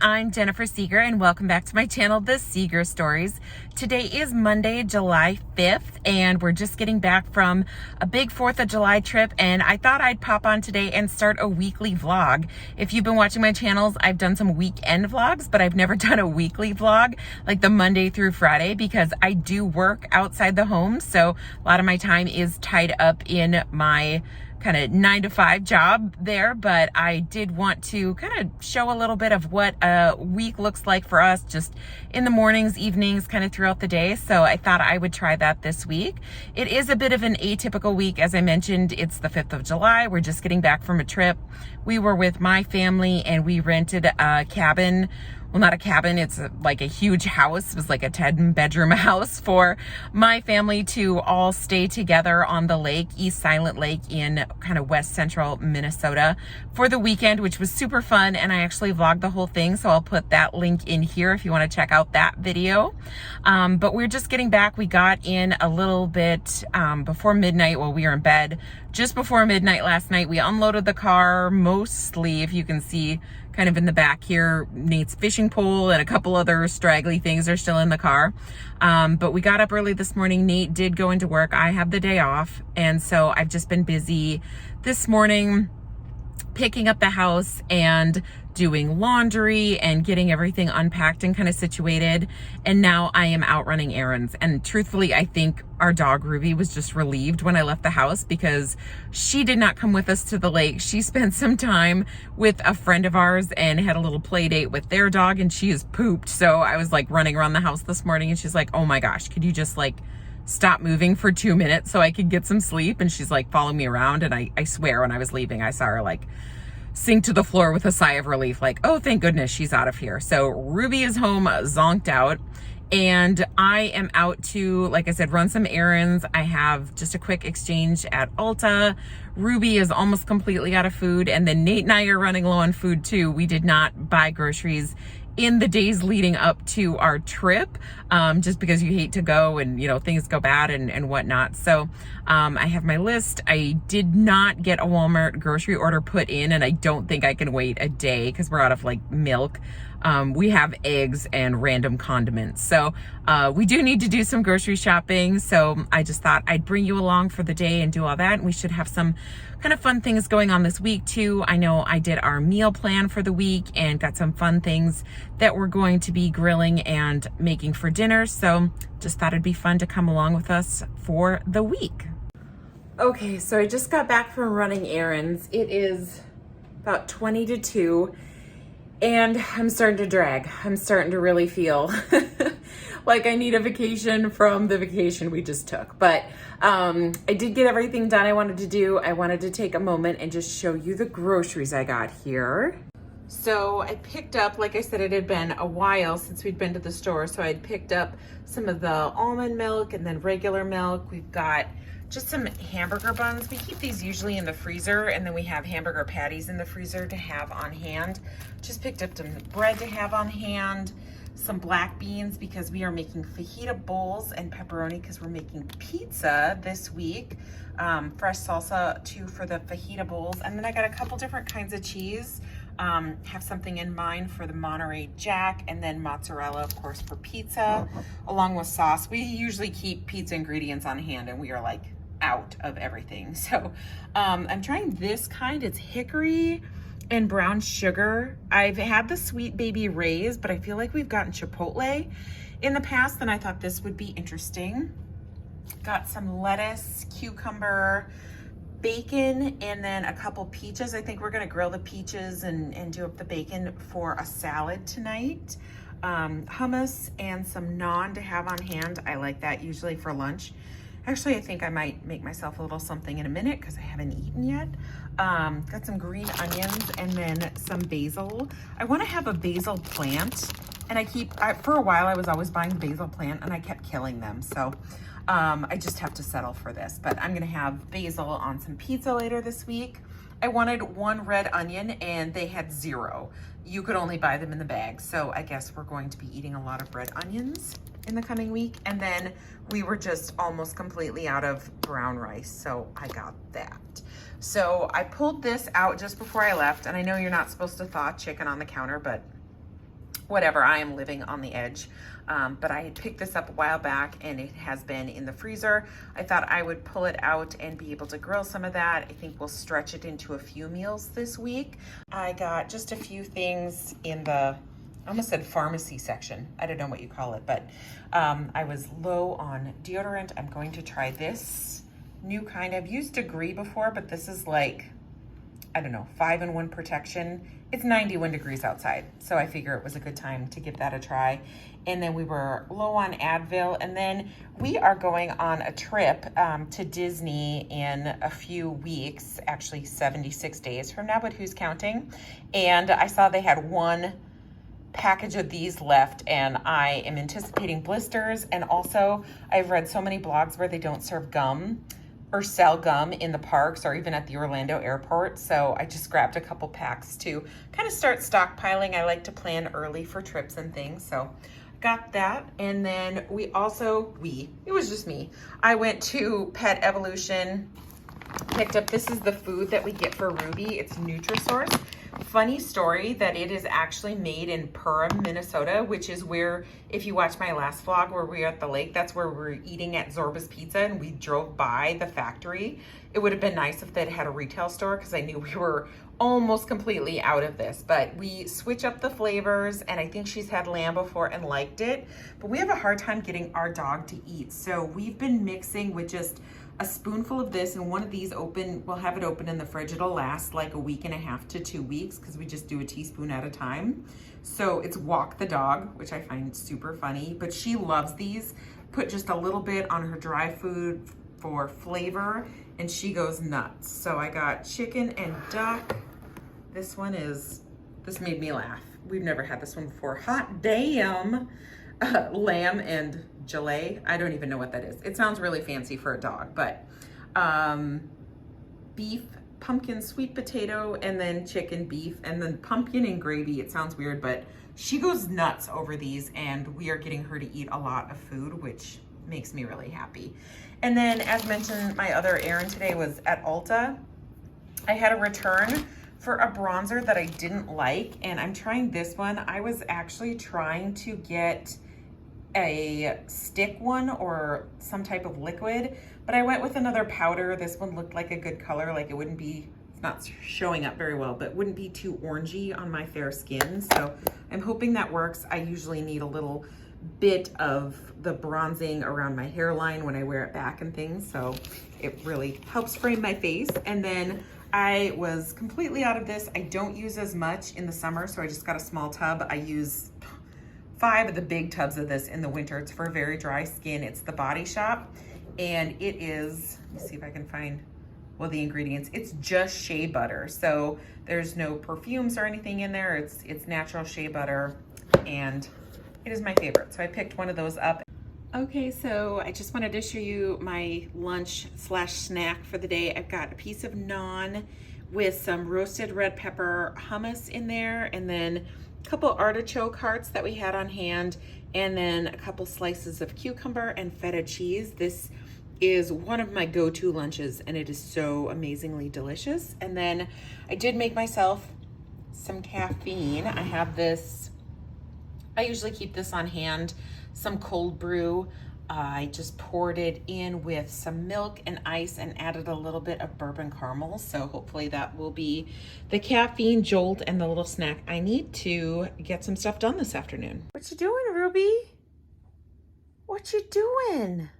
I'm Jennifer Seger and welcome back to my channel, The Seger Stories. Today is Monday, July 5th, and we're just getting back from a big 4th of July trip, and I thought I'd pop on today and start a weekly vlog. If you've been watching my channels, I've done some weekend vlogs, but I've never done a weekly vlog, like the Monday through Friday, because I do work outside the home, so a lot of my time is tied up in my kind of 9-to-5 job there, but I did want to kind of show a little bit of what a week looks like for us, just in the mornings, evenings, kind of throughout the day. So I thought I would try that this week. It is a bit of an atypical week. As I mentioned, it's the 5th of July. We're just getting back from a trip. We were with my family and we rented a cabin. Well, not a cabin, it's like a huge house. It was like a 10-bedroom house for my family to all stay together on the lake, East Silent Lake in kind of west central Minnesota for the weekend, which was super fun. And I actually vlogged the whole thing, so I'll put that link in here if you want to check out that video. But we're just getting back. We got in a little bit before midnight. Well, we were in bed just before midnight last night. We unloaded the car, mostly, if you can see kind of in the back here, Nate's fishing pole and a couple other straggly things are still in the car. But we got up early this morning. Nate did go into work. I have the day off. And so I've just been busy this morning picking up the house and doing laundry and getting everything unpacked and kind of situated. And now I am out running errands. And truthfully, I think our dog Ruby was just relieved when I left the house because she did not come with us to the lake. She spent some time with a friend of ours and had a little play date with their dog, and she is pooped. So I was like running around the house this morning and she's like, oh my gosh, could you just like stop moving for 2 minutes so I could get some sleep? And she's like following me around. And I swear when I was leaving, I saw her like sink to the floor with a sigh of relief, like, oh, thank goodness she's out of here. So Ruby is home, zonked out, and I am out to, like I said, run some errands. I have just a quick exchange at Ulta. Ruby is almost completely out of food, and then Nate and I are running low on food too. We did not buy groceries in the days leading up to our trip, just because you hate to go and, you know, things go bad and whatnot. So I have my list. I did not get a Walmart grocery order put in, and I don't think I can wait a day because we're out of like milk. We have eggs and random condiments. So we do need to do some grocery shopping. So I just thought I'd bring you along for the day and do all that. And we should have some kind of fun things going on this week too. I know I did our meal plan for the week and got some fun things that we're going to be grilling and making for dinner. So just thought it'd be fun to come along with us for the week. Okay, so I just got back from running errands. It is about 20 to 2. And I'm starting to drag. I'm starting to really feel like I need a vacation from the vacation we just took. But I did get everything done I wanted to do. I wanted to take a moment and just show you the groceries I got here. So I picked up, like I said, it had been a while since we'd been to the store. So I'd picked up some of the almond milk and then regular milk. We've got just some hamburger buns. We keep these usually in the freezer, and then we have hamburger patties in the freezer to have on hand. Just picked up some bread to have on hand, some black beans because we are making fajita bowls, and pepperoni because we're making pizza this week. Fresh salsa too for the fajita bowls. And then I got a couple different kinds of cheese. Have something in mind for the Monterey Jack, and then mozzarella, of course, for pizza, along with sauce. We usually keep pizza ingredients on hand, and we are like out of everything. So I'm trying this kind. It's hickory and brown sugar. I've had the Sweet Baby Ray's, but I feel like we've gotten Chipotle in the past, and I thought this would be interesting. Got some lettuce, cucumber, bacon, and then a couple peaches. I think we're gonna grill the peaches and do up the bacon for a salad tonight. Hummus and some naan to have on hand. I like that usually for lunch. Actually, I think I might make myself a little something in a minute because I haven't eaten yet. Got some green onions and then some basil. I want to have a basil plant, and for a while I was always buying the basil plant and I kept killing them. So I just have to settle for this, but I'm gonna have basil on some pizza later this week. I wanted one red onion and they had 0. You could only buy them in the bag. So I guess we're going to be eating a lot of red onions in the coming week. And then we were just almost completely out of brown rice, so I got that. So I pulled this out just before I left, and I know you're not supposed to thaw chicken on the counter, but whatever, I am living on the edge. But I had picked this up a while back and it has been in the freezer. I thought I would pull it out and be able to grill some of that. I think we'll stretch it into a few meals this week. I got just a few things in the, I almost said pharmacy section. I don't know what you call it, but I was low on deodorant. I'm going to try this new kind. I've used Degree before, but this is like, I don't know, 5-in-1 protection. It's 91 degrees outside, so I figure it was a good time to give that a try. And then we were low on Advil, and then we are going on a trip to Disney in a few weeks, actually 76 days from now, but who's counting? And I saw they had one package of these left, and I am anticipating blisters. And also, I've read so many blogs where they don't serve gum or sell gum in the parks or even at the Orlando airport. So I just grabbed a couple packs to kind of start stockpiling. I like to plan early for trips and things. So got that. And then it was just me. I went to Pet Evolution, picked up, this is the food that we get for Ruby. It's Nutrisource. Funny story that it is actually made in Perham, Minnesota, which is where, if you watch my last vlog where we were at the lake, that's where we were eating at Zorba's Pizza, and we drove by the factory. It would have been nice if they'd had a retail store because I knew we were almost completely out of this, but we switch up the flavors, and I think she's had lamb before and liked it, but we have a hard time getting our dog to eat. So we've been mixing with just a spoonful of this, and one of these we'll have it open in the fridge. It'll last like a week and a half to 2 weeks because we just do a teaspoon at a time. So it's Walk the Dog, which I find super funny, but she loves these. Put just a little bit on her dry food for flavor, and she goes nuts. So I got chicken and duck. This made me laugh. We've never had this one before. Hot damn. Lamb and gelée. I don't even know what that is. It sounds really fancy for a dog, but beef, pumpkin, sweet potato, and then chicken, beef, and then pumpkin and gravy. It sounds weird, but she goes nuts over these, and we are getting her to eat a lot of food, which makes me really happy. And then, as mentioned, my other errand today was at Ulta. I had a return for a bronzer that I didn't like, and I'm trying this one. I was actually trying to get a stick one or some type of liquid, but I went with another powder. This one looked like a good color, like it wouldn't be, it's not showing up very well, but wouldn't be too orangey on my fair skin. So I'm hoping that works. I usually need a little bit of the bronzing around my hairline when I wear it back and things, so it really helps frame my face. And then I was completely out of this. I don't use as much in the summer, so I just got a small tub. I use 5 of the big tubs of this in the winter. It's for very dry skin. It's the Body Shop, and it is, let me see if I can find, well, the ingredients. It's just shea butter, so there's no perfumes or anything in there. It's natural shea butter, and it is my favorite. So I picked one of those up. Okay, so I just wanted to show you my lunch / snack for the day. I've got a piece of naan with some roasted red pepper hummus in there, and then a couple artichoke hearts that we had on hand, and then a couple slices of cucumber and feta cheese. This is one of my go-to lunches, and it is so amazingly delicious. And then I did make myself some caffeine. I have this, I usually keep this on hand, some cold brew. I just poured it in with some milk and ice and added a little bit of bourbon caramel. So hopefully that will be the caffeine jolt and the little snack I need to get some stuff done this afternoon. What you doing, Ruby? What you doing?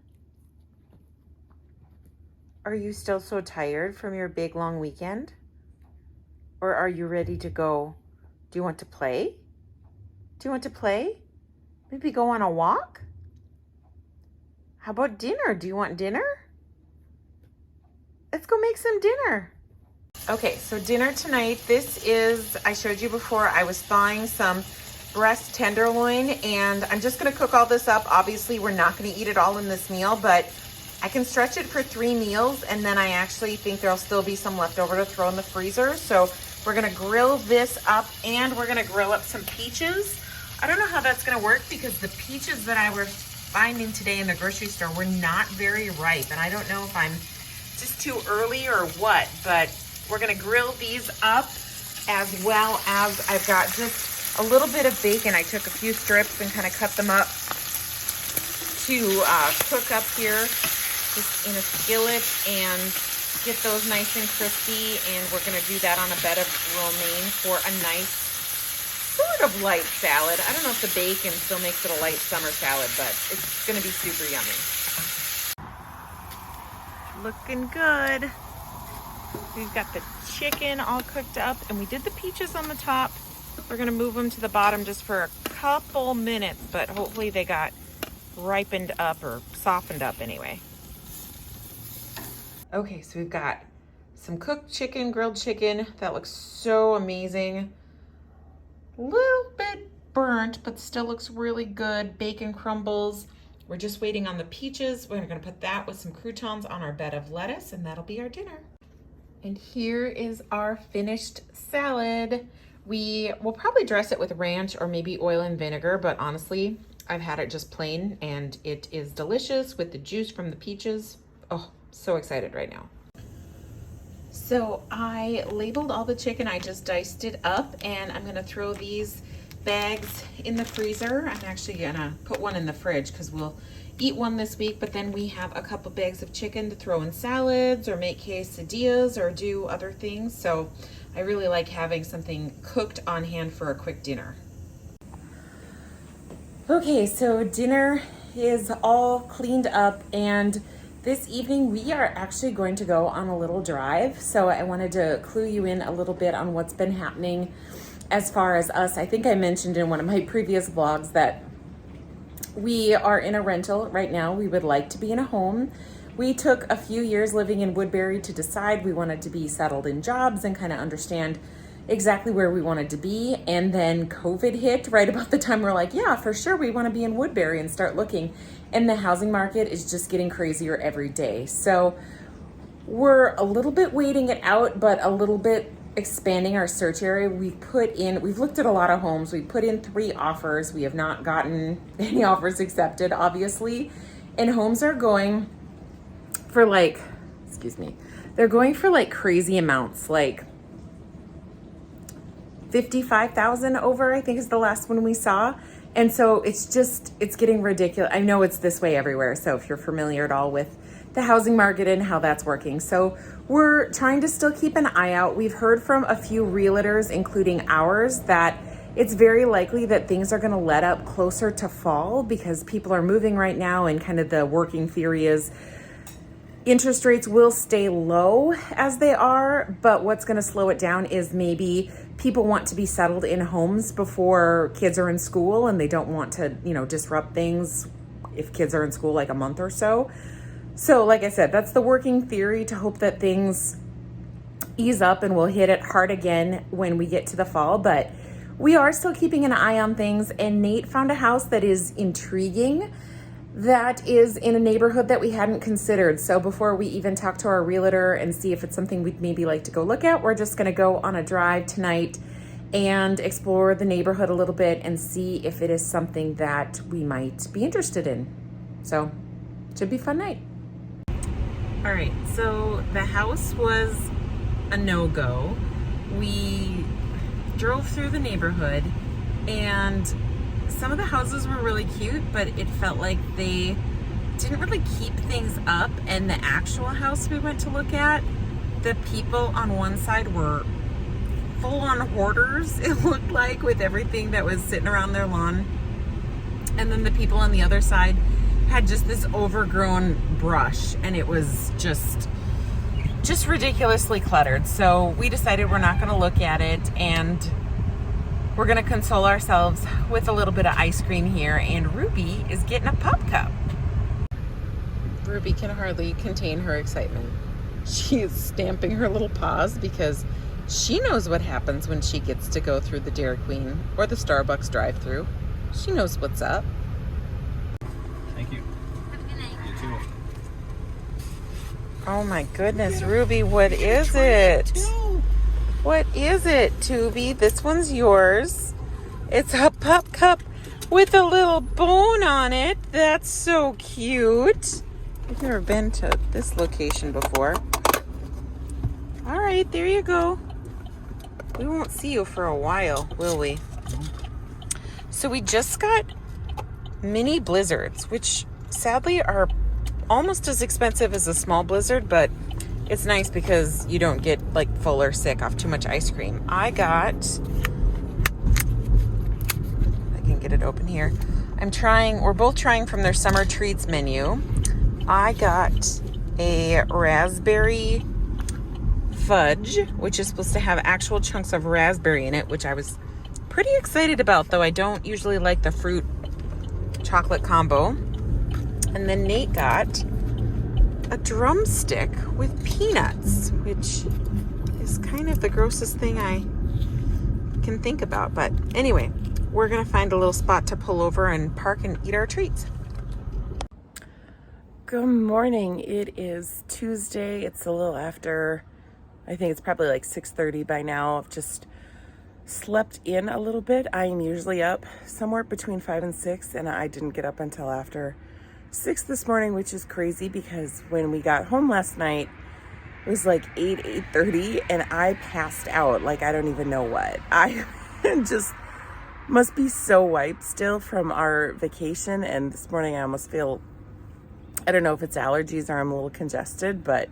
Are you still so tired from your big long weekend? Or are you ready to go? Do you want to play? Do you want to play? Maybe go on a walk? How about dinner? Do you want dinner? Let's go make some dinner. Okay, so dinner tonight, this is, I showed you before, I was thawing some breast tenderloin, and I'm just gonna cook all this up. Obviously, we're not gonna eat it all in this meal, but I can stretch it for 3 meals, and then I actually think there'll still be some left over to throw in the freezer. So we're gonna grill this up, and we're gonna grill up some peaches. I don't know how that's gonna work because the peaches that I were finding today in the grocery store were not very ripe, and I don't know if I'm just too early or what, but we're gonna grill these up, as well as I've got just a little bit of bacon. I took a few strips and kind of cut them up to cook up here just in a skillet and get those nice and crispy. And we're going to do that on a bed of romaine for a nice sort of light salad. I don't know if the bacon still makes it a light summer salad, but it's going to be super yummy. Looking good. We've got the chicken all cooked up, and we did the peaches on the top. We're gonna move them to the bottom just for a couple minutes, but hopefully they got ripened up or softened up anyway. Okay, so we've got some cooked chicken, grilled chicken. That looks so amazing. A little bit burnt, but still looks really good. Bacon crumbles. We're just waiting on the peaches. We're gonna put that with some croutons on our bed of lettuce, and that'll be our dinner. And here is our finished salad. We will probably dress it with ranch or maybe oil and vinegar, but honestly, I've had it just plain and it is delicious with the juice from the peaches. Oh, so excited right now. So I labeled all the chicken. I just diced it up, and I'm gonna throw these bags in the freezer. I'm actually gonna put one in the fridge because we'll eat one this week, but then we have a couple bags of chicken to throw in salads or make quesadillas or do other things. So I really like having something cooked on hand for a quick dinner. Okay, so dinner is all cleaned up, and this evening we are actually going to go on a little drive. So I wanted to clue you in a little bit on what's been happening as far as us. I think I mentioned in one of my previous vlogs that we are in a rental right now. We would like to be in a home. We took a few years living in Woodbury to decide we wanted to be settled in jobs and kind of understand exactly where we wanted to be. And then COVID hit right about the time we're like, yeah, for sure, we want to be in Woodbury, and start looking. And the housing market is just getting crazier every day. So we're a little bit waiting it out, but a little bit expanding our search area. We've looked at a lot of homes. We put in 3 offers. We have not gotten any offers accepted, obviously. And homes are going for they're going for like crazy amounts, like $55,000 over, I think is the last one we saw. And so it's getting ridiculous. I know it's this way everywhere. So if you're familiar at all with the housing market and how that's working. So we're trying to still keep an eye out. We've heard from a few realtors, including ours, that it's very likely that things are gonna let up closer to fall because people are moving right now, and kind of the working theory is interest rates will stay low as they are, but what's gonna slow it down is maybe people want to be settled in homes before kids are in school, and they don't want to, disrupt things if kids are in school like a month or so. So like I said, that's the working theory, to hope that things ease up and we'll hit it hard again when we get to the fall. But we are still keeping an eye on things, and Nate found a house that is intriguing, that is in a neighborhood that we hadn't considered. So before we even talk to our realtor and see if it's something we'd maybe like to go look at, we're just gonna go on a drive tonight and explore the neighborhood a little bit and see if it is something that we might be interested in. So it should be a fun night. All right, so the house was a no-go. We drove through the neighborhood, and some of the houses were really cute, but it felt like they didn't really keep things up. And the actual house we went to look at, the people on one side were full-on hoarders, it looked like, with everything that was sitting around their lawn. And then the people on the other side had just this overgrown brush, and it was just ridiculously cluttered. So we decided we're not gonna look at it, and we're gonna console ourselves with a little bit of ice cream here, and Ruby is getting a pop cup. Ruby can hardly contain her excitement. She is stamping her little paws because she knows what happens when she gets to go through the Dairy Queen or the Starbucks drive-thru. She knows what's up. Thank you. Have a good night. You too. Oh my goodness, Ruby, what is it? What is it, Tubi? This one's yours. It's a pup cup with a little bone on it. That's so cute. I've never been to this location before. All right, there you go. We won't see you for a while, will we? So we just got mini blizzards, which sadly are almost as expensive as a small blizzard, but it's nice because you don't get like full or sick off too much ice cream. I can get it open here. We're both trying from their summer treats menu. I got a raspberry fudge, which is supposed to have actual chunks of raspberry in it, which I was pretty excited about, though I don't usually like the fruit chocolate combo. And then Nate got a drumstick with peanuts, which is kind of the grossest thing I can think about. But anyway, we're gonna find a little spot to pull over and park and eat our treats. Good morning. It is Tuesday. It's a little after, I think it's probably like 6:30 by now. I've just slept in a little bit. I am usually up somewhere between 5 and 6, and I didn't get up until after 6 this morning, which is crazy because when we got home last night, it was like 8:30, and I passed out like I don't even know what. I just must be so wiped still from our vacation, and this morning I almost feel, I don't know if it's allergies or I'm a little congested, but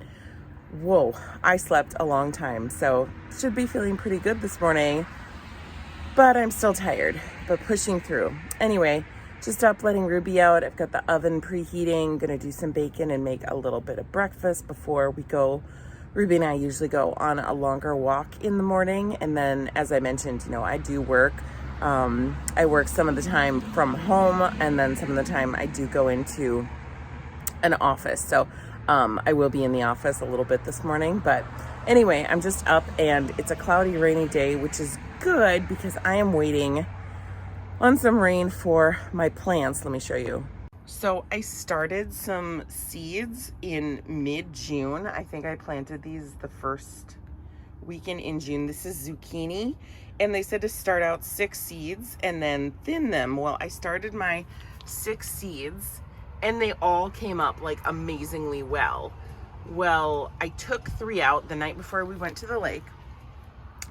whoa, I slept a long time, so should be feeling pretty good this morning, but I'm still tired, but pushing through. Anyway, just up letting Ruby out. I've got the oven preheating, gonna do some bacon and make a little bit of breakfast before we go. Ruby and I usually go on a longer walk in the morning, and then as I mentioned, I do work. I work some of the time from home, and then some of the time I do go into an office. So I will be in the office a little bit this morning, but anyway, I'm just up and it's a cloudy, rainy day, which is good because I am waiting on some rain for my plants. Let me show you. So I started some seeds in mid-June. I think I planted these the first weekend in June. This is zucchini, and they said to start out 6 seeds and then thin them. Well, I started my 6 seeds and they all came up like amazingly well. Well, I took 3 out the night before we went to the lake.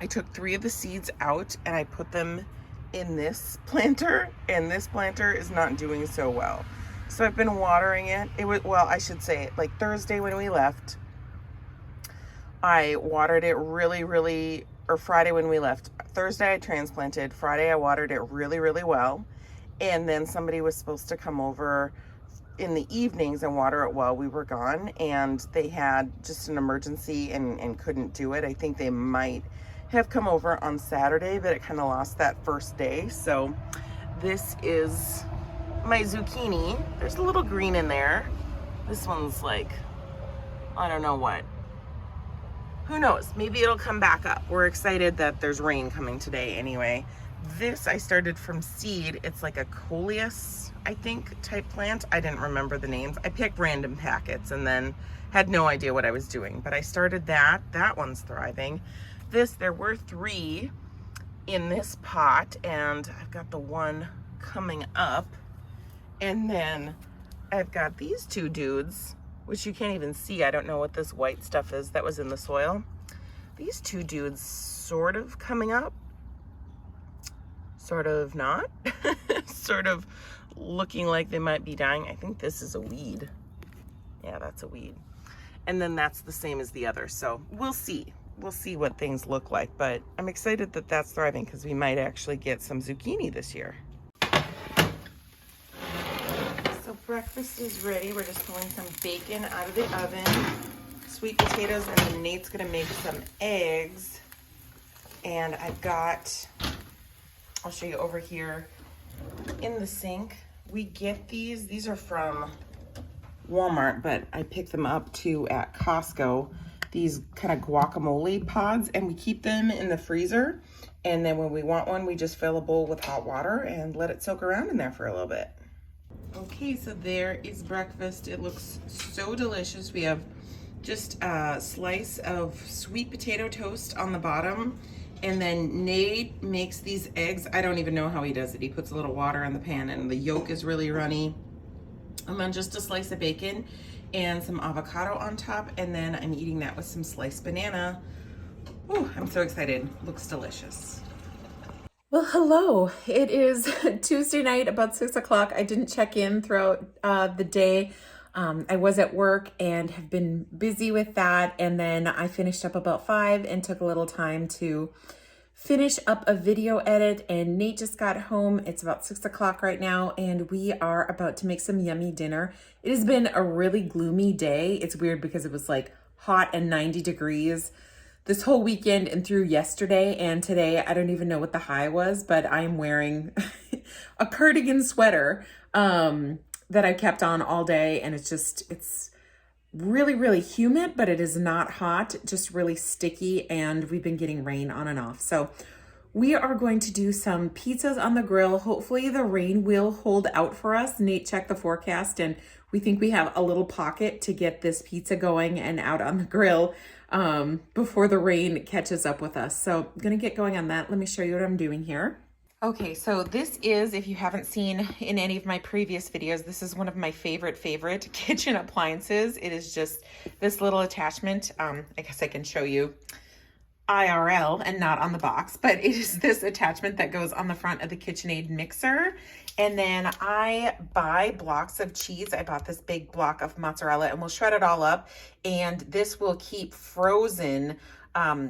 I took 3 of the seeds out and I put them in this planter, and this planter is not doing so well. So I've been watering it. I should say like Thursday when we left, I watered it or Friday when we left. Thursday I transplanted, Friday I watered it really well. And then somebody was supposed to come over in the evenings and water it while we were gone, and they had just an emergency and couldn't do it. I think they might have come over on Saturday, but it kind of lost that first day. So this is my zucchini. There's a little green in there. This one's like, I don't know what. Who knows? Maybe it'll come back up. We're excited that there's rain coming today anyway. This I started from seed. It's like a coleus, I think, type plant. I didn't remember the names. I picked random packets and then had no idea what I was doing. But I started that. That one's thriving. There were 3 in this pot, and I've got the one coming up. And then I've got these 2 dudes, which you can't even see. I don't know what this white stuff is that was in the soil. These 2 dudes sort of coming up, sort of not, sort of looking like they might be dying. I think this is a weed. Yeah, that's a weed. And then that's the same as the other. So we'll see. We'll see what things look like, but I'm excited that that's thriving because we might actually get some zucchini this year. So breakfast is ready. We're just pulling some bacon out of the oven, sweet potatoes, and then Nate's gonna make some eggs. And I'll show you over here in the sink. We get these are from Walmart, but I picked them up too at Costco. These kind of guacamole pods, and we keep them in the freezer. And then when we want one, we just fill a bowl with hot water and let it soak around in there for a little bit. Okay, so there is breakfast. It looks so delicious. We have just a slice of sweet potato toast on the bottom. And then Nate makes these eggs. I don't even know how he does it. He puts a little water in the pan and the yolk is really runny. And then just a slice of bacon and some avocado on top, and then I'm eating that with some sliced banana. Ooh, I'm so excited. Looks delicious. Well, hello. It is Tuesday night, about 6 o'clock. I didn't check in throughout the day. I was at work and have been busy with that. And then I finished up about 5 and took a little time to finish up a video edit. And Nate just got home. It's about 6 o'clock right now, and we are about to make some yummy dinner. It has been a really gloomy day. It's weird because it was like hot and 90 degrees this whole weekend and through yesterday, and today I don't even know what the high was, but I am wearing a cardigan sweater that I kept on all day, and it's really, really humid, but it is not hot, just really sticky, and we've been getting rain on and off. So we are going to do some pizzas on the grill. Hopefully the rain will hold out for us. Nate checked the forecast, and we think we have a little pocket to get this pizza going and out on the grill before the rain catches up with us. So I'm gonna get going on that. Let me show you what I'm doing here. Okay, so this is, if you haven't seen in any of my previous videos, this is one of my favorite kitchen appliances. It is just this little attachment. I guess I can show you IRL and not on the box, but it is this attachment that goes on the front of the KitchenAid mixer. And then I buy blocks of cheese. I bought this big block of mozzarella, and we'll shred it all up. And this will keep frozen,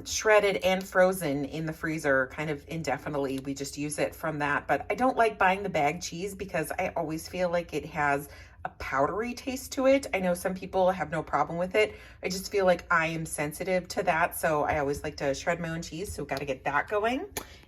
shredded and frozen in the freezer kind of indefinitely. We just use it from that. But I don't like buying the bag cheese because I always feel like it has a powdery taste to it. I know some people have no problem with it. I just feel like I am sensitive to that. So I always like to shred my own cheese. So we've got to get that going.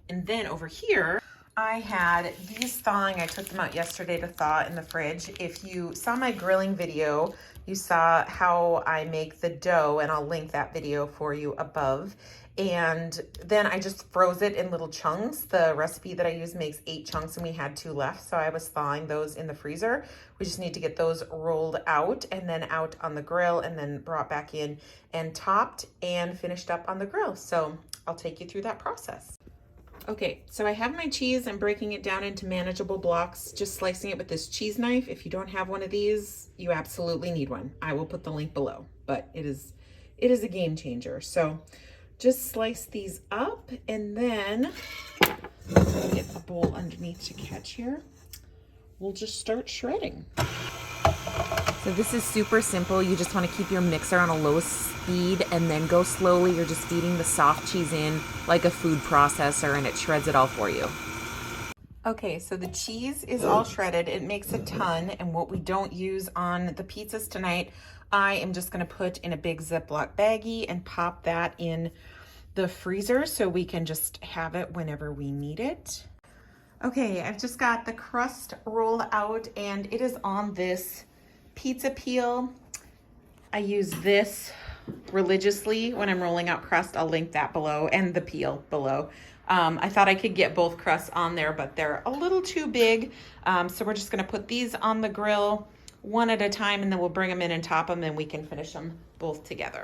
And then over here, I had these thawing. I took them out yesterday to thaw in the fridge. If you saw my grilling video, you saw how I make the dough, and I'll link that video for you above. And then I just froze it in little chunks. The recipe that I use makes 8 chunks, and we had 2 left. So I was thawing those in the freezer. We just need to get those rolled out and then out on the grill, and then brought back in and topped and finished up on the grill. So I'll take you through that process. Okay, so I have my cheese. I'm breaking it down into manageable blocks, just slicing it with this cheese knife. If you don't have one of these, you absolutely need one. I will put the link below, but it is a game changer. So just slice these up, and then get the bowl underneath to catch here. We'll just start shredding. So this is super simple. You just want to keep your mixer on a low speed and then go slowly. You're just feeding the soft cheese in like a food processor, and it shreds it all for you. Okay, so the cheese is all shredded. It makes a ton, and what we don't use on the pizzas tonight, I am just going to put in a big Ziploc baggie and pop that in the freezer so we can just have it whenever we need it. Okay, I've just got the crust rolled out, and it is on this pizza peel. I use this religiously when I'm rolling out crust. I'll link that below, and the peel below. I thought I could get both crusts on there, but they're a little too big. So we're just gonna put these on the grill one at a time, and then we'll bring them in and top them, and we can finish them both together.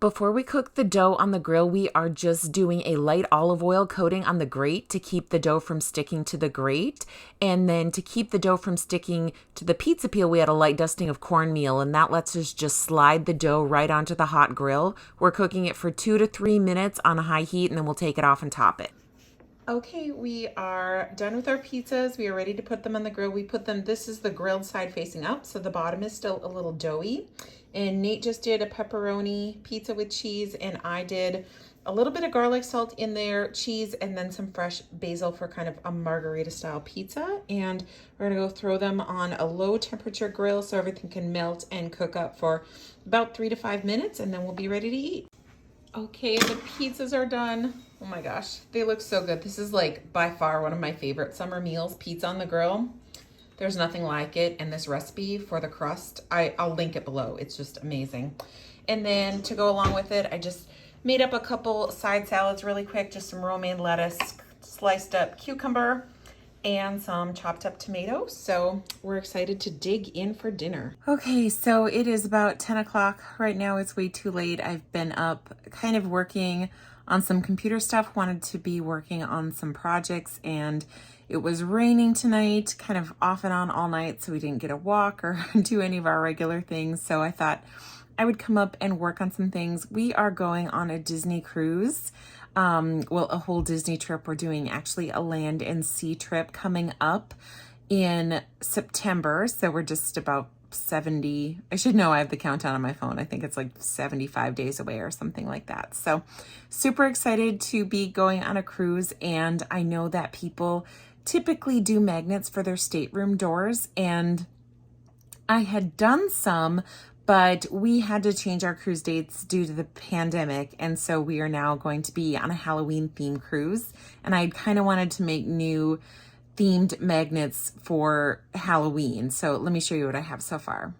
Before we cook the dough on the grill, we are just doing a light olive oil coating on the grate to keep the dough from sticking to the grate. And then to keep the dough from sticking to the pizza peel, we had a light dusting of cornmeal, and that lets us just slide the dough right onto the hot grill. We're cooking it for 2 to 3 minutes on a high heat, and then we'll take it off and top it. Okay, we are done with our pizzas. We are ready to put them on the grill. We put them, this is the grilled side facing up, so the bottom is still a little doughy. And Nate just did a pepperoni pizza with cheese, and I did a little bit of garlic salt in there, cheese, and then some fresh basil for kind of a margarita style pizza. And we're gonna go throw them on a low temperature grill so everything can melt and cook up for about 3 to 5 minutes, and then we'll be ready to eat. Okay, the pizzas are done. Oh my gosh, they look so good. This is like by far one of my favorite summer meals, pizza on the grill. There's nothing like it, and this recipe for the crust, I'll link it below. It's just amazing. And then to go along with it, I just made up a couple side salads really quick, just some romaine lettuce, sliced up cucumber, and some chopped up tomatoes. So we're excited to dig in for dinner. Okay, so it is about 10 o'clock right now. It's way too late. I've been up kind of working on some computer stuff, wanted to be working on some projects, and it was raining tonight, kind of off and on all night, so we didn't get a walk or do any of our regular things. So I thought I would come up and work on some things. We are going on a Disney cruise. Well, a whole Disney trip. We're doing actually a land and sea trip coming up in September. So we're just about 70, I should know, I have the countdown on my phone. I think it's like 75 days away or something like that. So super excited to be going on a cruise. And I know that people typically do magnets for their stateroom doors, and I had done some, but we had to change our cruise dates due to the pandemic. And so we are now going to be on a Halloween themed cruise. And I kind of wanted to make new themed magnets for Halloween. So let me show you what I have so far.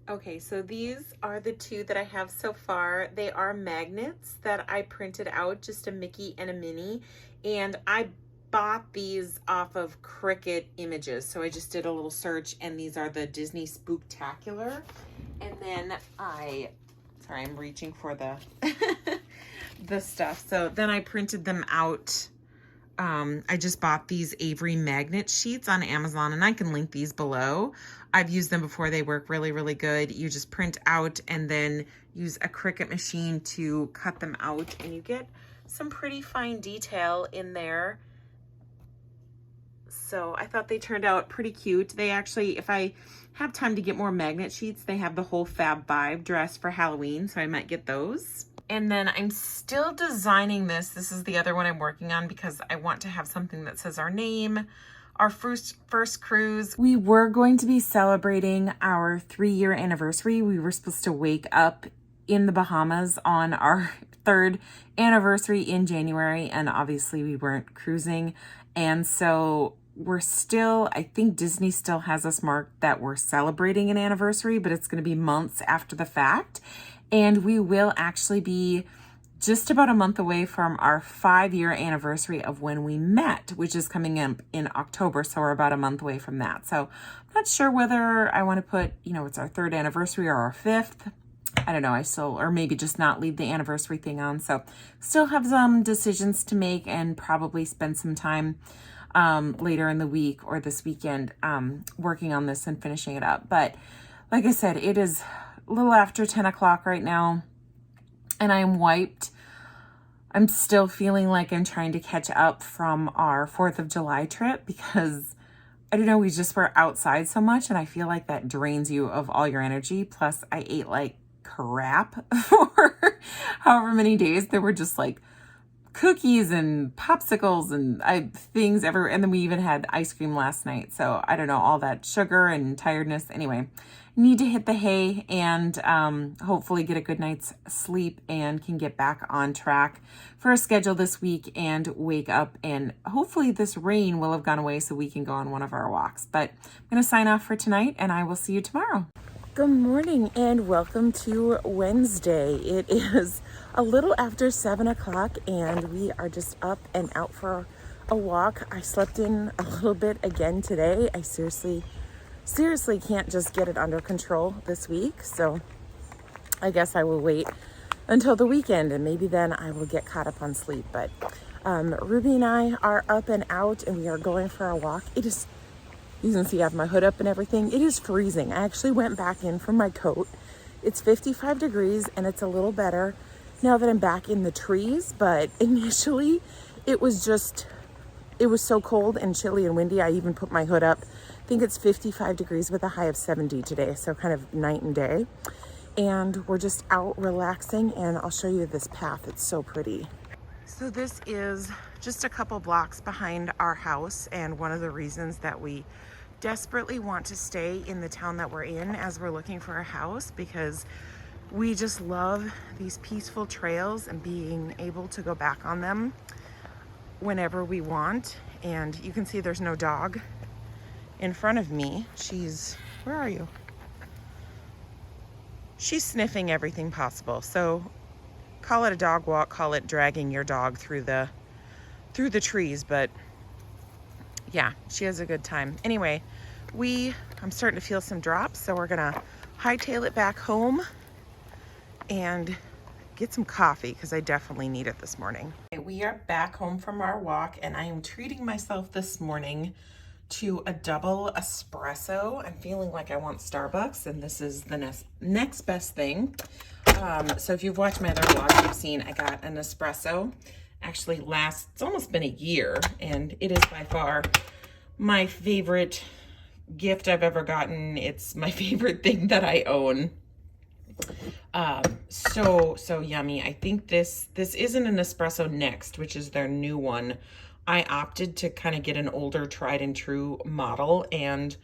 Okay, so these are the two that I have so far. They are magnets that I printed out, just a Mickey and a Minnie. And I bought these off of Cricut Images. So I just did a little search, and these are the Disney Spooktacular. And then sorry, I'm reaching for the the stuff. So then I printed them out. I just bought these Avery magnet sheets on Amazon, and I can link these below. I've used them before. They work really, really good. You just print out and then use a Cricut machine to cut them out, and you get some pretty fine detail in there. So I thought they turned out pretty cute. They actually, if I have time to get more magnet sheets, they have the whole Fab 5 dress for Halloween, so I might get those. And then I'm still designing this. This is the other one I'm working on because I want to have something that says our name, our first cruise. We were going to be celebrating our 3-year anniversary. We were supposed to wake up in the Bahamas on our 3rd anniversary in January, and obviously we weren't cruising. And so we're still, I think Disney still has us marked that we're celebrating an anniversary, but it's going to be months after the fact. And we will actually be just about a month away from our 5-year anniversary of when we met, which is coming up in October. So we're about a month away from that. So I'm not sure whether I want to put, it's our 3rd anniversary or our 5th. I don't know. Or maybe just not leave the anniversary thing on. So still have some decisions to make, and probably spend some time later in the week or this weekend working on this and finishing it up. But like I said, it is a little after 10 o'clock right now, and I am wiped. I'm still feeling like I'm trying to catch up from our 4th of July trip because, I don't know, we just were outside so much, and I feel like that drains you of all your energy. Plus I ate like crap for however many days. There were just like cookies and popsicles and things everywhere. And then we even had ice cream last night. So I don't know, all that sugar and tiredness. Anyway, need to hit the hay and hopefully get a good night's sleep and can get back on track for a schedule this week and wake up. And hopefully this rain will have gone away so we can go on one of our walks. But I'm going to sign off for tonight, and I will see you tomorrow. Good morning and welcome to Wednesday. It is a little after 7 o'clock and we are just up and out for a walk. I slept in a little bit again today. I seriously can't just get it under control this week. So I guess I will wait until the weekend and maybe then I will get caught up on sleep. But Ruby and I are up and out and we are going for a walk. You can see I have my hood up and everything. It is freezing. I actually went back in for my coat. It's 55 degrees and it's a little better now that I'm back in the trees. But initially it was so cold and chilly and windy. I even put my hood up. I think it's 55 degrees with a high of 70 today. So kind of night and day. And we're just out relaxing, and I'll show you this path. It's so pretty. So this is just a couple blocks behind our house, and one of the reasons that we desperately want to stay in the town that we're in as we're looking for a house, because we just love these peaceful trails and being able to go back on them whenever we want. And you can see there's no dog in front of me. Where are you? She's sniffing everything possible. So call it a dog walk, call it dragging your dog through the trees, but yeah, she has a good time. Anyway, I'm starting to feel some drops, so we're gonna hightail it back home and get some coffee because I definitely need it this morning. Okay, we are back home from our walk, and I am treating myself this morning to a double espresso. I'm feeling like I want Starbucks, and this is the next best thing. So if you've watched my other vlogs, you've seen I got an espresso. Actually it's almost been a year, and it is by far my favorite gift I've ever gotten. It's my favorite thing that I own. So yummy. I think this isn't an espresso next, which is their new one. I opted to kind of get an older tried and true model, and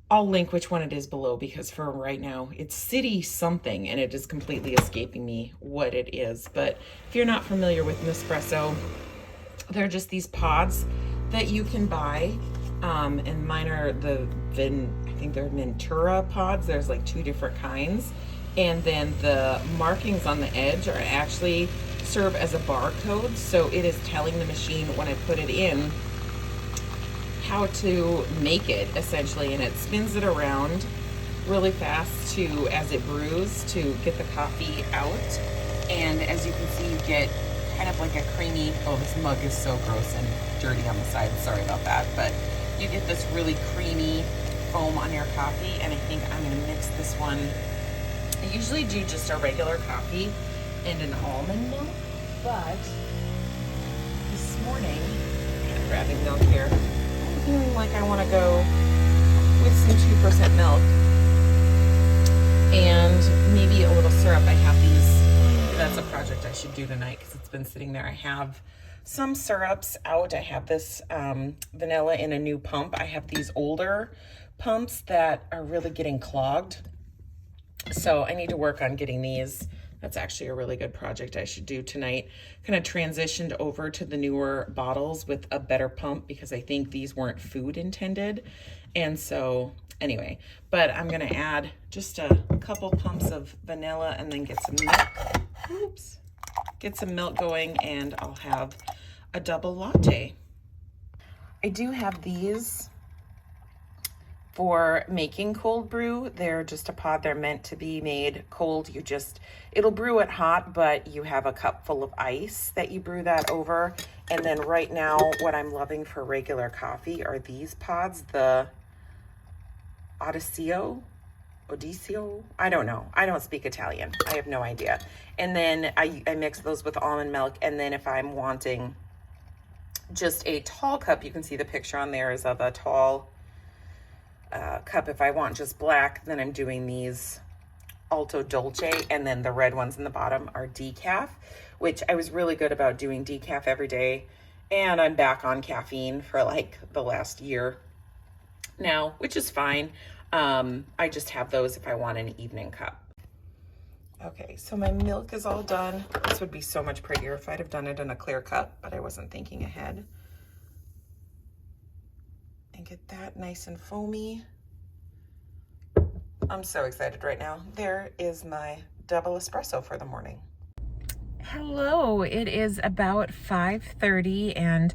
I'll link which one it is below, because for right now it's City something and it is completely escaping me what it is. But if you're not familiar with Nespresso, they're just these pods that you can buy. And mine are I think they're Ventura pods. There's like 2 different kinds. And then the markings on the edge are actually serve as a barcode. So it is telling the machine when I put it in how to make it, essentially. And it spins it around really fast as it brews to get the coffee out. And as you can see, you get kind of like a creamy, oh, this mug is so gross and dirty on the side. Sorry about that. But you get this really creamy foam on your coffee, and I think I'm gonna mix this one. I usually do just a regular coffee and an almond milk, but this morning, I'm grabbing milk here, I'm feeling like I wanna go with some 2% milk and maybe a little syrup. I have these, that's a project I should do tonight because it's been sitting there. I have some syrups out. I have this vanilla in a new pump. I have these older pumps that are really getting clogged. So I need to work on getting these. That's actually a really good project I should do tonight. Kind of transitioned over to the newer bottles with a better pump because I think these weren't food intended. And so anyway, but I'm gonna add just a couple pumps of vanilla and then get some milk. Oops. Get some milk going, and I'll have a double latte. I do have these for making cold brew. They're just a pod. They're meant to be made cold. It'll brew it hot, but you have a cup full of ice that you brew that over. And then right now, what I'm loving for regular coffee are these pods, the Odissio, I don't know. I don't speak Italian. I have no idea. And then I mix those with almond milk. And then if I'm wanting just a tall cup, you can see the picture on there is of a tall cup. If I want just black, then I'm doing these Alto Dolce, and then the red ones in the bottom are decaf, which I was really good about doing decaf every day. And I'm back on caffeine for like the last year now, which is fine. I just have those if I want an evening cup. Okay, so my milk is all done. This would be so much prettier if I'd have done it in a clear cup, but I wasn't thinking ahead. And get that nice and foamy. I'm so excited right now. There is my double espresso for the morning. Hello, it is about 5:30 and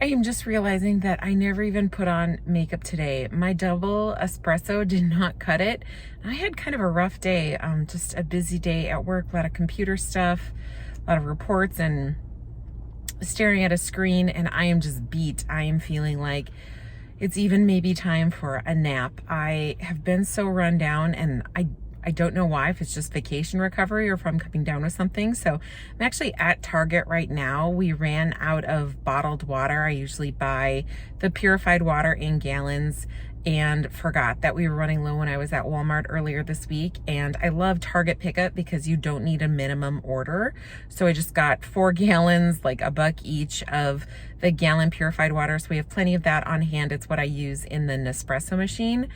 I am just realizing that I never even put on makeup today. My double espresso did not cut it. I had kind of a rough day, just a busy day at work, a lot of computer stuff, a lot of reports and staring at a screen, and I am just beat. I am feeling like it's even maybe time for a nap. I have been so run down, and I don't know why, if it's just vacation recovery or if I'm coming down with something. So I'm actually at Target right now. We ran out of bottled water. I usually buy the purified water in gallons and forgot that we were running low when I was at Walmart earlier this week. And I love Target pickup because you don't need a minimum order. So I just got 4 gallons, like $1 each of the gallon purified water. So we have plenty of that on hand. It's what I use in the Nespresso machine.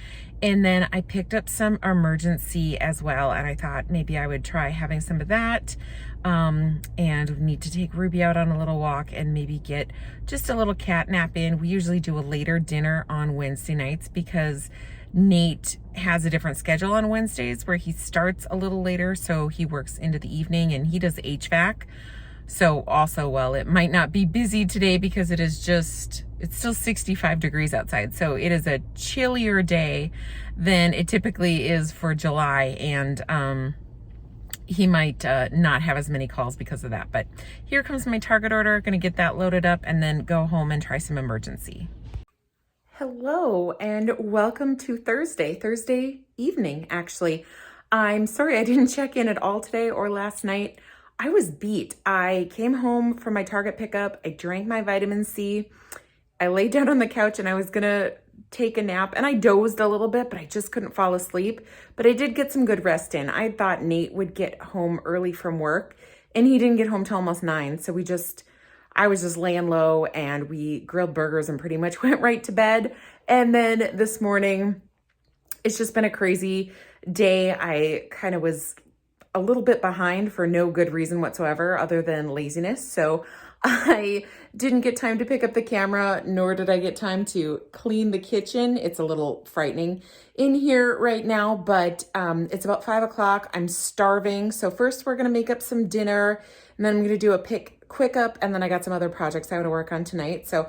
And then I picked up some Emergency as well. And I thought maybe I would try having some of that. And need to take Ruby out on a little walk and maybe get just a little cat nap in. We usually do a later dinner on Wednesday nights because Nate has a different schedule on Wednesdays where he starts a little later. So he works into the evening and he does HVAC. So also, well, it might not be busy today because it's still 65 degrees outside. So it is a chillier day than it typically is for July. And he might not have as many calls because of that. But here comes my Target order. Gonna get that loaded up and then go home and try some Emergency. Hello and welcome to Thursday evening, actually. I'm sorry I didn't check in at all today or last night. I was beat. I came home from my Target pickup. I drank my vitamin C. I laid down on the couch and I was gonna take a nap and I dozed a little bit, but I just couldn't fall asleep. But I did get some good rest in. I thought Nate would get home early from work and he didn't get home till almost 9. So I was just laying low and we grilled burgers and pretty much went right to bed. And then this morning, it's just been a crazy day. I kind of was a little bit behind for no good reason whatsoever other than laziness. So I didn't get time to pick up the camera, nor did I get time to clean the kitchen. It's a little frightening in here right now, but it's about 5 o'clock. I'm starving. So first we're gonna make up some dinner and then I'm gonna do a quick up, and then I got some other projects I want to work on tonight. So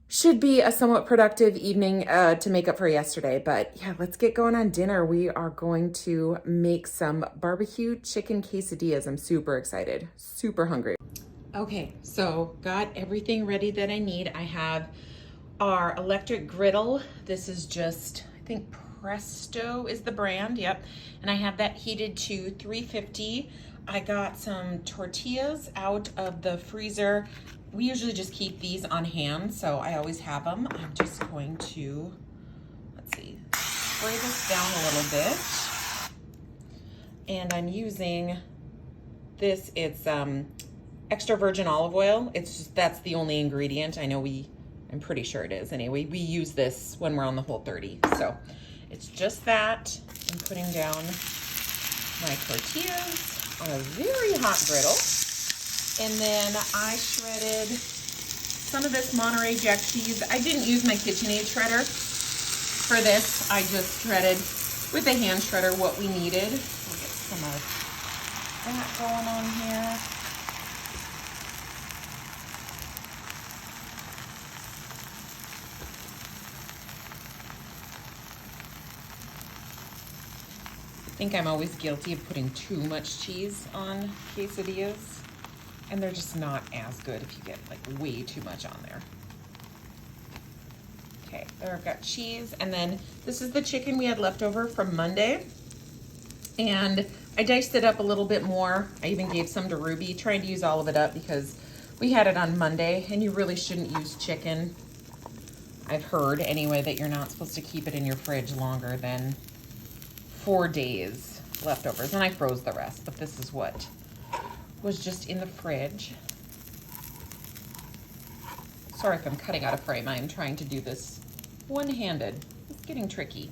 should be a somewhat productive evening to make up for yesterday. But yeah, let's get going on dinner. We are going to make some barbecue chicken quesadillas. I'm super excited, super hungry. Okay, so got everything ready that I need. I have our electric griddle. This is just, I think Presto is the brand, yep. And I have that heated to 350. I got some tortillas out of the freezer. We usually just keep these on hand, so I always have them. I'm just going to, let's see, spray this down a little bit. And I'm using this, it's extra virgin olive oil. It's just, that's the only ingredient. I'm pretty sure it is anyway. We use this when we're on the Whole30. So it's just that. I'm putting down my tortillas on a very hot griddle. And then I shredded some of this Monterey Jack cheese. I didn't use my KitchenAid shredder for this. I just shredded with a hand shredder what we needed. We'll get some of that going on here. I think I'm always guilty of putting too much cheese on quesadillas, and they're just not as good if you get like way too much on there. Okay, there I've got cheese, and then this is the chicken we had left over from Monday, and I diced it up a little bit more. I even gave some to Ruby, trying to use all of it up because we had it on Monday, and you really shouldn't use chicken. I've heard anyway that you're not supposed to keep it in your fridge longer than 4 days leftovers, and I froze the rest, but this is what was just in the fridge. Sorry if I'm cutting out of frame. I am trying to do this one-handed. It's getting tricky.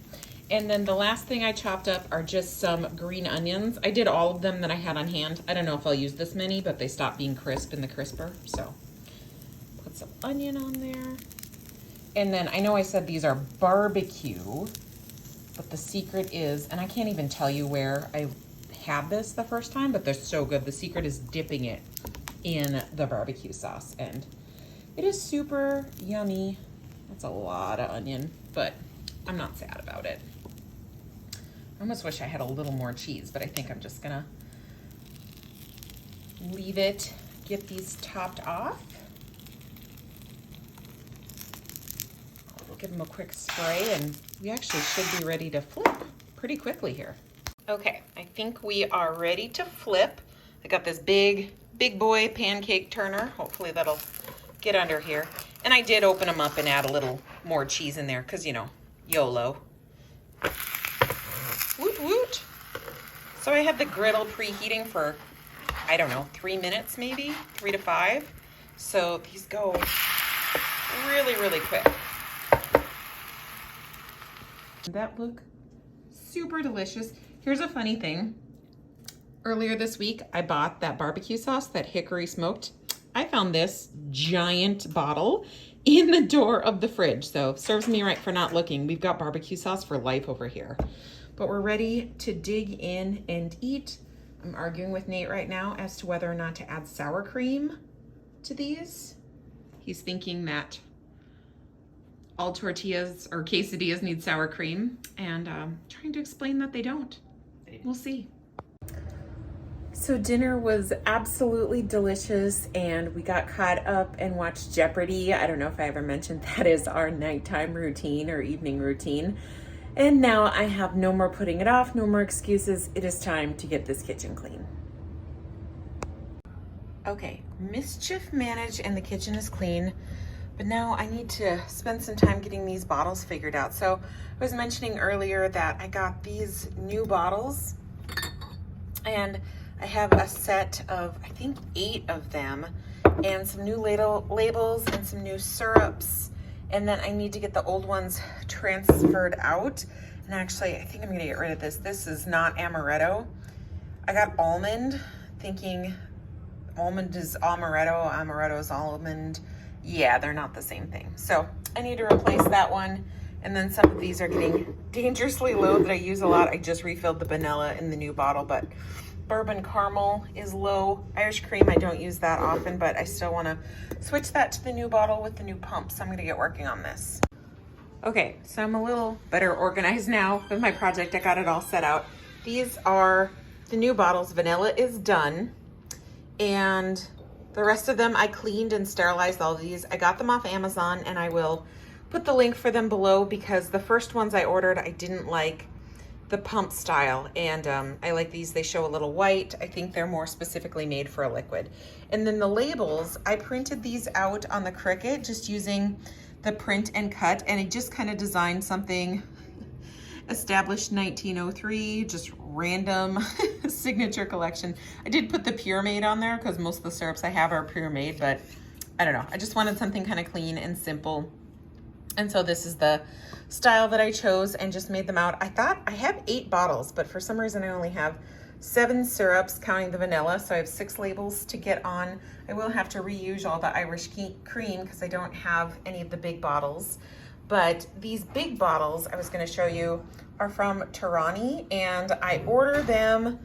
And then the last thing I chopped up are just some green onions. I did all of them that I had on hand. I don't know if I'll use this many, but they stopped being crisp in the crisper, so put some onion on there. And then I know I said these are barbecue, but the secret is, and I can't even tell you where I had this the first time, but they're so good. The secret is dipping it in the barbecue sauce, and it is super yummy. That's a lot of onion, but I'm not sad about it. I almost wish I had a little more cheese, but I think I'm just gonna leave it, get these topped off. We'll give them a quick spray, and we actually should be ready to flip pretty quickly here. Okay, I think we are ready to flip. I got this big boy pancake turner. Hopefully that'll get under here. And I did open them up and add a little more cheese in there because, you know, YOLO. Woot woot. So I had the griddle preheating for, I don't know, 3 minutes maybe, 3 to 5. So these go really, really quick. That look super delicious. Here's a funny thing. Earlier this week, I bought that barbecue sauce, that hickory smoked. I found this giant bottle in the door of the fridge, so serves me right for not looking. We've got barbecue sauce for life over here. But we're ready to dig in and eat. I'm arguing with Nate right now as to whether or not to add sour cream to these. He's thinking that all tortillas or quesadillas need sour cream, and trying to explain that they don't. We'll see. So dinner was absolutely delicious and we got caught up and watched Jeopardy. I don't know if I ever mentioned that is our nighttime routine or evening routine. And now I have no more putting it off, no more excuses. It is time to get this kitchen clean. Okay, mischief managed and the kitchen is clean, but now I need to spend some time getting these bottles figured out. So I was mentioning earlier that I got these new bottles and I have a set of, I think 8 of them, and some new labels and some new syrups. And then I need to get the old ones transferred out. And actually, I think I'm gonna get rid of this. This is not amaretto. I got almond, thinking almond is amaretto, amaretto is almond. Yeah, they're not the same thing. So I need to replace that one. And then some of these are getting dangerously low that I use a lot. I just refilled the vanilla in the new bottle, but bourbon caramel is low. Irish cream, I don't use that often, but I still wanna switch that to the new bottle with the new pump. So I'm gonna get working on this. Okay, so I'm a little better organized now with my project. I got it all set out. These are the new bottles. Vanilla is done. And the rest of them, I cleaned and sterilized all of these. I got them off Amazon and I will put the link for them below because the first ones I ordered, I didn't like the pump style, and I like these. They show a little white. I think they're more specifically made for a liquid. And then the labels, I printed these out on the Cricut just using the print and cut, and I just kind of designed something established 1903, just random signature collection. I did put the Pure Made on there because most of the syrups I have are Pure Made, but I don't know. I just wanted something kind of clean and simple. And so this is the style that I chose and just made them out. I thought I have 8 bottles, but for some reason I only have 7 syrups, counting the vanilla. So I have 6 labels to get on. I will have to reuse all the Irish cream because I don't have any of the big bottles. But these big bottles I was going to show you are from Tarani, and I order them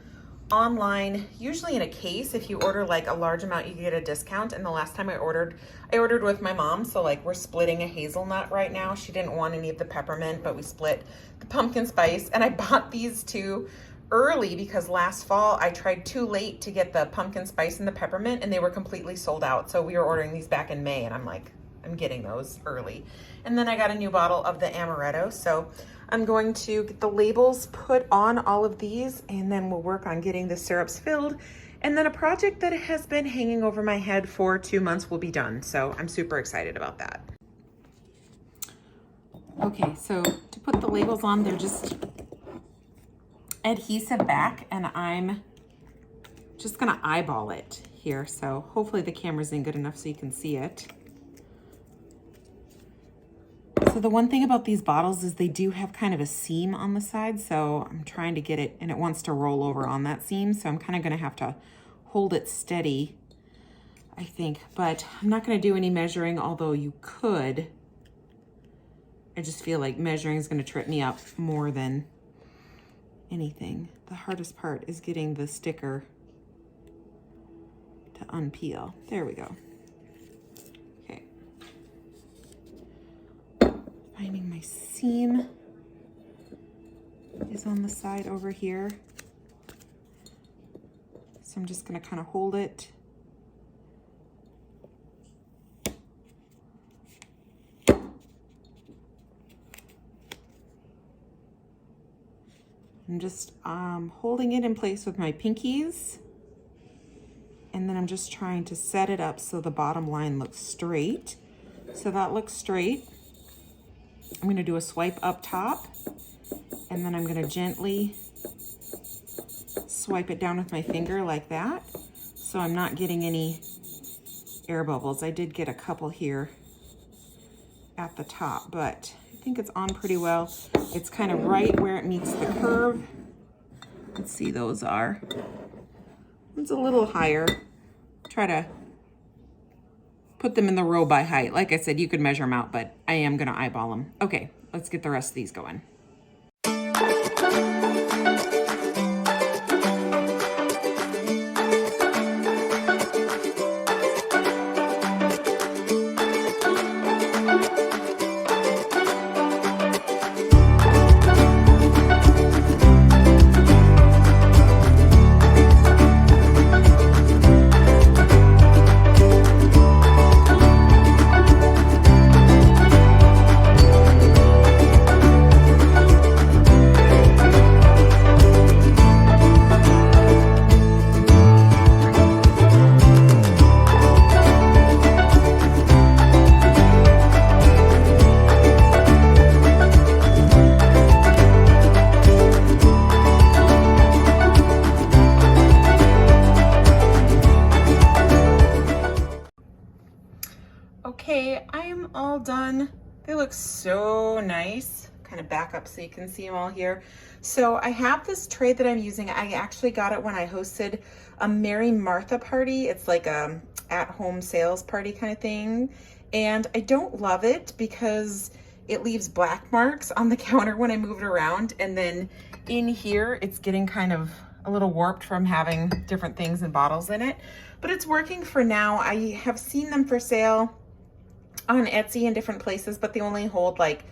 online, usually in a case. If you order like a large amount, you get a discount. And the last time I ordered with my mom. So like we're splitting a hazelnut right now. She didn't want any of the peppermint, but we split the pumpkin spice. And I bought these 2 early because last fall I tried too late to get the pumpkin spice and the peppermint and they were completely sold out. So we were ordering these back in May and I'm like, I'm getting those early. And then I got a new bottle of the amaretto. So I'm going to get the labels put on all of these and then we'll work on getting the syrups filled. And then a project that has been hanging over my head for 2 months will be done. So I'm super excited about that. Okay, so to put the labels on, they're just adhesive back and I'm just gonna eyeball it here. So hopefully the camera's in good enough so you can see it. So the one thing about these bottles is they do have kind of a seam on the side. So I'm trying to get it and it wants to roll over on that seam. So I'm kind of gonna have to hold it steady, I think, but I'm not gonna do any measuring, although you could. I just feel like measuring is gonna trip me up more than anything. The hardest part is getting the sticker to unpeel. There we go. Okay. Finding my seam is on the side over here. So I'm just gonna kind of hold it. I'm just holding it in place with my pinkies. And then I'm just trying to set it up so the bottom line looks straight. So that looks straight. I'm gonna do a swipe up top. And then I'm gonna gently swipe it down with my finger like that. So I'm not getting any air bubbles. I did get a couple here at the top, but I think it's on pretty well. It's kind of right where it meets the curve. Let's see, those are. It's a little higher. Try to put them in the row by height. Like I said, you could measure them out, but I am gonna eyeball them. Okay, let's get the rest of these going. Okay, I am all done. They look so nice. Kind of back up so you can see them all here. So I have this tray that I'm using. I actually got it when I hosted a Mary Martha party. It's like a at-home sales party kind of thing. And I don't love it because it leaves black marks on the counter when I move it around. And then in here, it's getting kind of a little warped from having different things and bottles in it. But it's working for now. I have seen them for sale on Etsy and different places, but they only hold like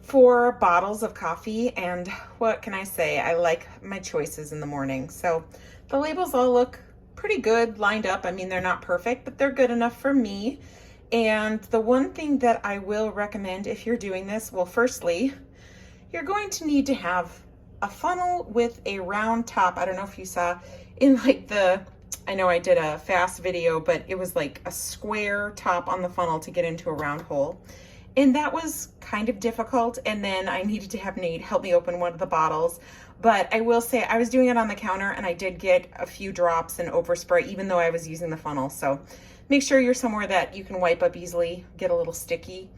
4 bottles of coffee. And what can I say? I like my choices in the morning. So the labels all look pretty good lined up. I mean, they're not perfect, but they're good enough for me. And the one thing that I will recommend if you're doing this, well, firstly, you're going to need to have a funnel with a round top. I don't know if you saw in like I know I did a fast video, but it was like a square top on the funnel to get into a round hole. And that was kind of difficult. And then I needed to have Nate help me open one of the bottles. But I will say I was doing it on the counter and I did get a few drops and overspray, even though I was using the funnel. So make sure you're somewhere that you can wipe up easily, get a little sticky.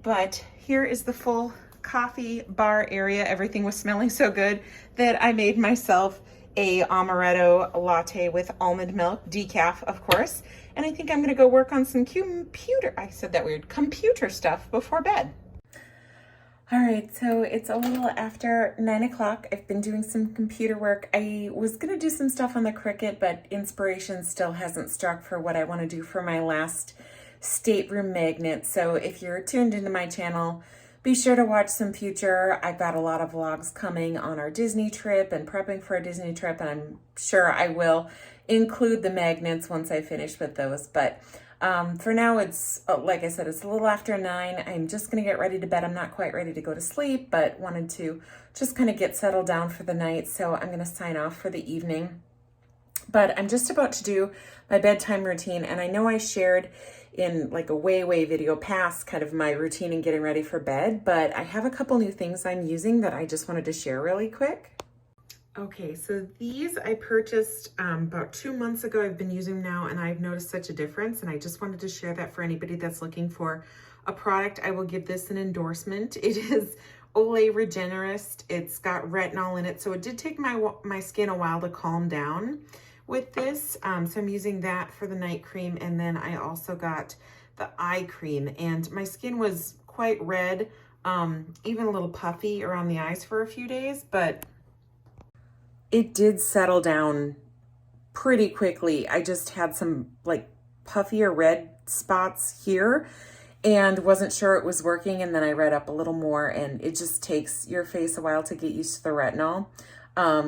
But here is the full coffee bar area. Everything was smelling so good that I made myself a amaretto latte with almond milk, decaf, of course. And I think I'm gonna go work on some computer stuff before bed. All right, so it's a little after 9 o'clock. I've been doing some computer work. I was gonna do some stuff on the Cricut, but inspiration still hasn't struck for what I wanna do for my last stateroom magnet. So if you're tuned into my channel, be sure to watch some future. I've got a lot of vlogs coming on our Disney trip and prepping for a Disney trip, and I'm sure I will include the magnets once I finish with those. But for now, it's, like I said, it's a little after 9. I'm just gonna get ready to bed. I'm not quite ready to go to sleep, but wanted to just kind of get settled down for the night. So I'm gonna sign off for the evening. But I'm just about to do my bedtime routine, and I know I shared in like a way video past kind of my routine in getting ready for bed, but I have a couple new things I'm using that I just wanted to share really quick. Okay, so these I purchased about 2 months ago. I've been using them now and I've noticed such a difference, and I just wanted to share that for anybody that's looking for a product. I will give this an endorsement. It is Olay Regenerist. It's got retinol in it, so it did take my skin a while to calm down with this. So I'm using that for the night cream, and then I also got the eye cream, and my skin was quite red, even a little puffy around the eyes for a few days, but it did settle down pretty quickly. I just had some like puffier red spots here and wasn't sure it was working, and then I read up a little more, and it just takes your face a while to get used to the retinol.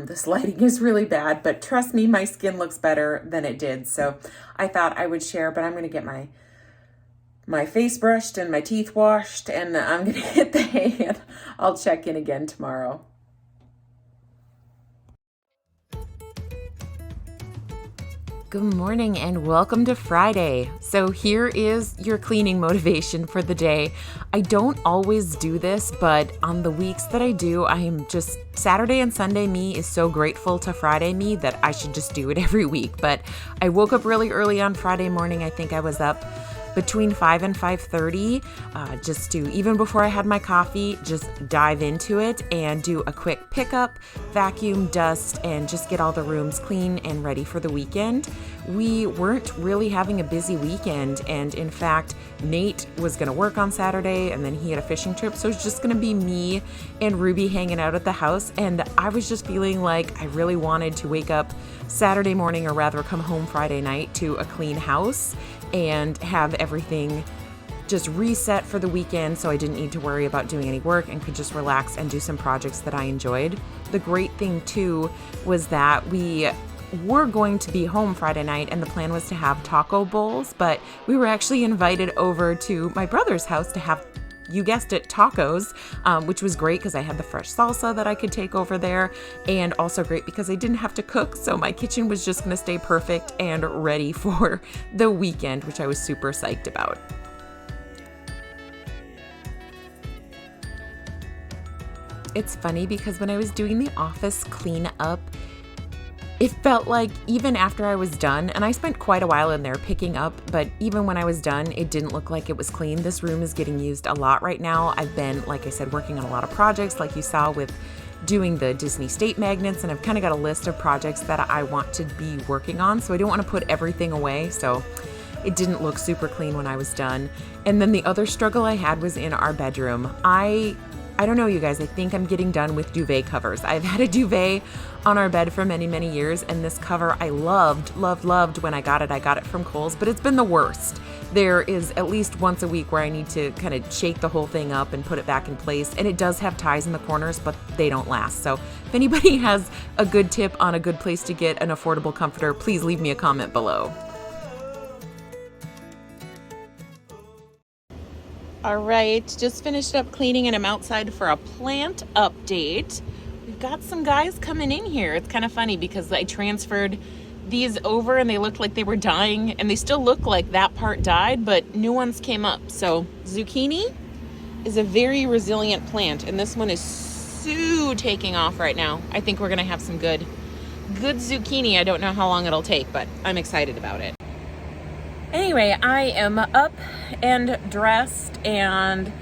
This lighting is really bad, but trust me, my skin looks better than it did. So I thought I would share, but I'm going to get my face brushed and my teeth washed, and I'm going to hit the hay, and I'll check in again tomorrow. Good morning and welcome to Friday. So here is your cleaning motivation for the day. I don't always do this, but on the weeks that I do, I am just, Saturday and Sunday me is so grateful to Friday me that I should just do it every week. But I woke up really early on Friday morning. I think I was up between 5 and 5:30, just to, even before I had my coffee, just dive into it and do a quick pickup, vacuum, dust, and just get all the rooms clean and ready for the weekend. We weren't really having a busy weekend, and in fact, Nate was gonna work on Saturday and then he had a fishing trip, so it's just gonna be me and Ruby hanging out at the house, and I was just feeling like I really wanted to wake up Saturday morning, or rather come home Friday night, to a clean house and have everything just reset for the weekend, so I didn't need to worry about doing any work and could just relax and do some projects that I enjoyed. The great thing too was that we were going to be home Friday night and the plan was to have taco bowls, but we were actually invited over to my brother's house to have, you guessed it, tacos, which was great because I had the fresh salsa that I could take over there, and also great because I didn't have to cook, so my kitchen was just gonna stay perfect and ready for the weekend, which I was super psyched about. It's funny because when I was doing the office cleanup, It felt like even after I was done, and I spent quite a while in there picking up, but even when I was done, it didn't look like it was clean. This room is getting used a lot right now. I've been, like I said, working on a lot of projects like you saw with doing the Disney state magnets, and I've kind of got a list of projects that I want to be working on, so I don't want to put everything away, so it didn't look super clean when I was done. And then the other struggle I had was in our bedroom. I don't know, you guys, I think I'm getting done with duvet covers. I've had a duvet on our bed for many, many years, and this cover I loved when I got it. I got it from Kohl's, but it's been the worst. There is at least once a week where I need to kind of shake the whole thing up and put it back in place, and it does have ties in the corners, but they don't last. So if anybody has a good tip on a good place to get an affordable comforter, please leave me a comment below. All right, just finished up cleaning and I'm outside for a plant update. We've got some guys coming in here. It's kind of funny because I transferred these over and they looked like they were dying, and they still look like that part died, but new ones came up. So zucchini is a very resilient plant, and this one is so taking off right now. I think we're gonna have some good zucchini. I don't know how long it'll take, but I'm excited about it. Anyway, I am up and dressed, and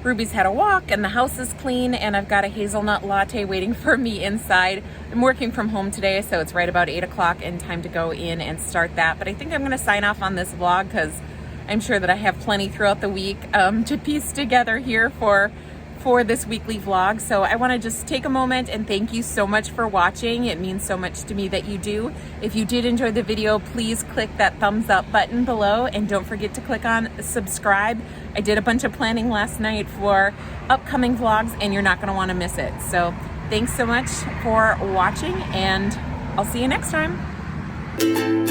Ruby's had a walk, and the house is clean, and I've got a hazelnut latte waiting for me inside. I'm working from home today, so it's right about 8 o'clock and time to go in and start that. But I think I'm going to sign off on this vlog because I'm sure that I have plenty throughout the week to piece together here for this weekly vlog. So I want to just take a moment and thank you so much for watching. It means so much to me that you do. If you did enjoy the video, please click that thumbs up button below, and don't forget to click on subscribe. I did a bunch of planning last night for upcoming vlogs, and you're not going to want to miss it. So thanks so much for watching, and I'll see you next time.